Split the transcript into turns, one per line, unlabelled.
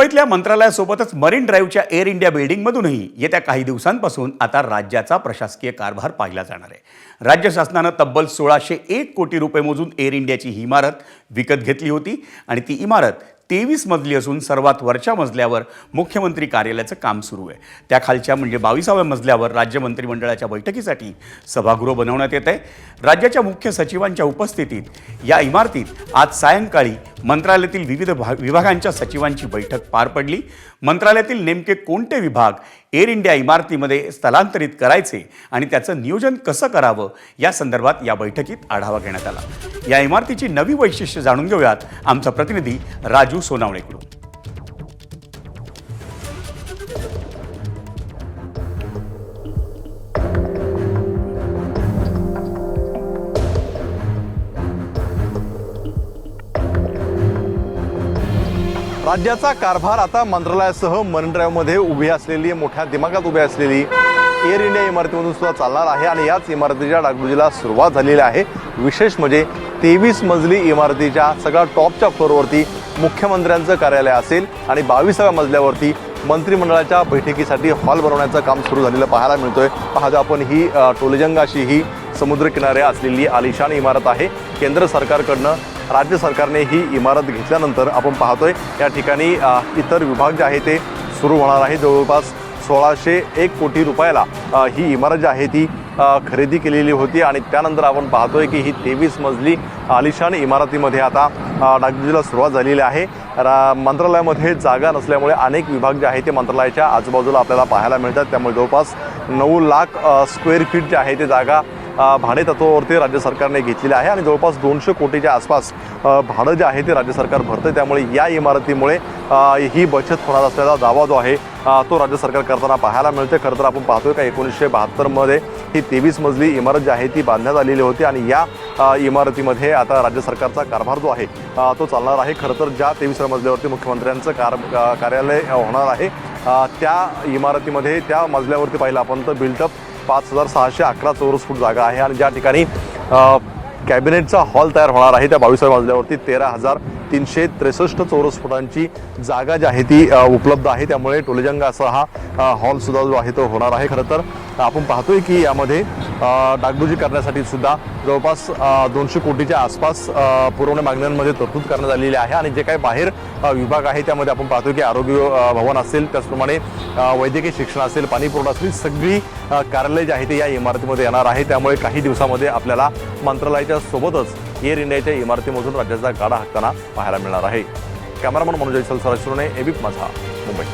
मुंबईतल्या मंत्रालयासोबतच marine ड्राईव्हच्या air India बिल्डिंगमधूनही येत्या काही दिवसांपासून आता राज्याचा प्रशासकीय कारभार पाहिला जाणार आहे। राज्य शासनानं तब्बल 1601 कोटी रुपये मोजून एअर इंडियाची ही इमारत विकत घेतली होती आणि ती इमारत 23 मजली असून सर्वात वरच्या मजल्यावर मुख्यमंत्री कार्यालयाचं काम सुरू आहे। त्या खालच्या म्हणजे 22व्या मजल्यावर राज्य मंत्रिमंडळाच्या बैठकीसाठी सभागृह बनवण्यात येत आहे। राज्याच्या मुख्य सचिवांच्या उपस्थितीत या इमारतीत आज सायंकाळी मंत्रालयातील विविध विभागांच्या सचिवांची बैठक पार पडली। मंत्रालयातील नेमके कोणते विभाग एअर इंडिया इमारतीमध्ये स्थलांतरित करायचे आणि त्याचं नियोजन कसं करावं या संदर्भात या बैठकीत आढावा घेण्यात आला। या इमारतीची नवी वैशिष्ट्ये जाणून घेऊयात आमचा प्रतिनिधी राजू सोनावळेकडून।
राज्याचा कारभार आता मंत्रालयासह मरीन ड्राईव्हमध्ये उभी असलेली मोठ्या दिमागात उभी असलेली एअर इंडिया इमारतीमधून सुद्धा चालणार आहे आणि याच इमारतीच्या डागडुजीला सुरुवात झालेली आहे। विशेष म्हणजे 23 मजली इमारतीच्या सगळ्या टॉपच्या फ्लोअरवरती मुख्यमंत्र्यांचं कार्यालय असेल आणि 22व्या मजल्यावरती मंत्रिमंडळाच्या बैठकीसाठी हॉल बनवण्याचं काम सुरू झालेलं पाहायला मिळतोय। पाहतो आपण ही टोलेजंग अशी ही समुद्रकिनारे असलेली आलिशान इमारत आहे। केंद्र सरकारकडनं राज्य सरकारने ही इमारत घेतल्यानंतर आपण पाहतोय या ठिकाणी इतर विभाग जे आहे ते सुरू होणार आहे। जवळपास 1601 कोटी रुपयाला ही इमारत जी आहे ती खरेदी केलेली होती आणि त्यानंतर आपण पाहतोय की ही 23 मजली आलिशान इमारतीमध्ये आता डागडुजीला सुरुवात झालेली आहे। मंत्रालयामध्ये जागा नसल्यामुळे अनेक विभाग जे आहे ते मंत्रालयाच्या आजूबाजूला आपल्याला पाहायला मिळतात। त्यामुळे जवळपास 9 लाख स्क्वेअर फीट जे आहे ते जागा भाडे तत्वावरती राज्य सरकारने घेतलेली आहे आणि जवळपास 200 कोटीच्या आसपास भाडं जे आहे ते राज्य सरकार भरतं। त्यामुळे या इमारतीमुळे ही बचत होणार असल्याचा दावा जो आहे तो राज्य सरकार करताना पाहायला मिळते। खरं तर आपण पाहतोय का 1972 मध्ये ही 23 मजली इमारत जी आहे ती बांधण्यात आलेली होती आणि या इमारतीमध्ये आता राज्य सरकारचा कारभार जो आहे तो चालणार आहे। खरं तर ज्या 23व्या मजल्यावरती मुख्यमंत्र्यांचं कार्यालय होणार आहे त्या इमारतीमध्ये त्या मजल्यावरती पाहिलं आपण तर बिल्टअप 5611 चौरस फूट जागा आहे आणि ज्या ठिकाणी कॅबिनेटचा हॉल तयार होणार आहे त्या 22व्या मजल्यावरती 13,363 चौरस फुटांची जागा जी आहे ती उपलब्ध आहे। त्यामुळे टोलेजंग असा हा हॉल सुद्धा जो आहे तो होणार आहे। खरं तर आपण पाहतोय की यामध्ये डागडुजी करण्यासाठी सुद्धा जवळपास 200 कोटीच्या आसपास पुरवण्या मागण्यांमध्ये तरतूद करण्यात आलेली आहे आणि जे काही बाहेर विभाग आहे त्यामध्ये आपण पाहतोय की आरोग्य भवन असेल, त्याचप्रमाणे वैद्यकीय शिक्षण असेल, पाणी पुरवठा असेल, सगळी कार्यालय जे आहे ते या इमारतीमध्ये येणार आहे। त्यामुळे काही दिवसामध्ये आपल्याला मंत्रालयाच्या सोबतच एअर इंडियाच्या इमारतीमधून राज्याचा गाडा हाकताना पाहायला मिळणार आहे। कॅमेरामन मनोज सरासुरने एबीपी माझा, मुंबई।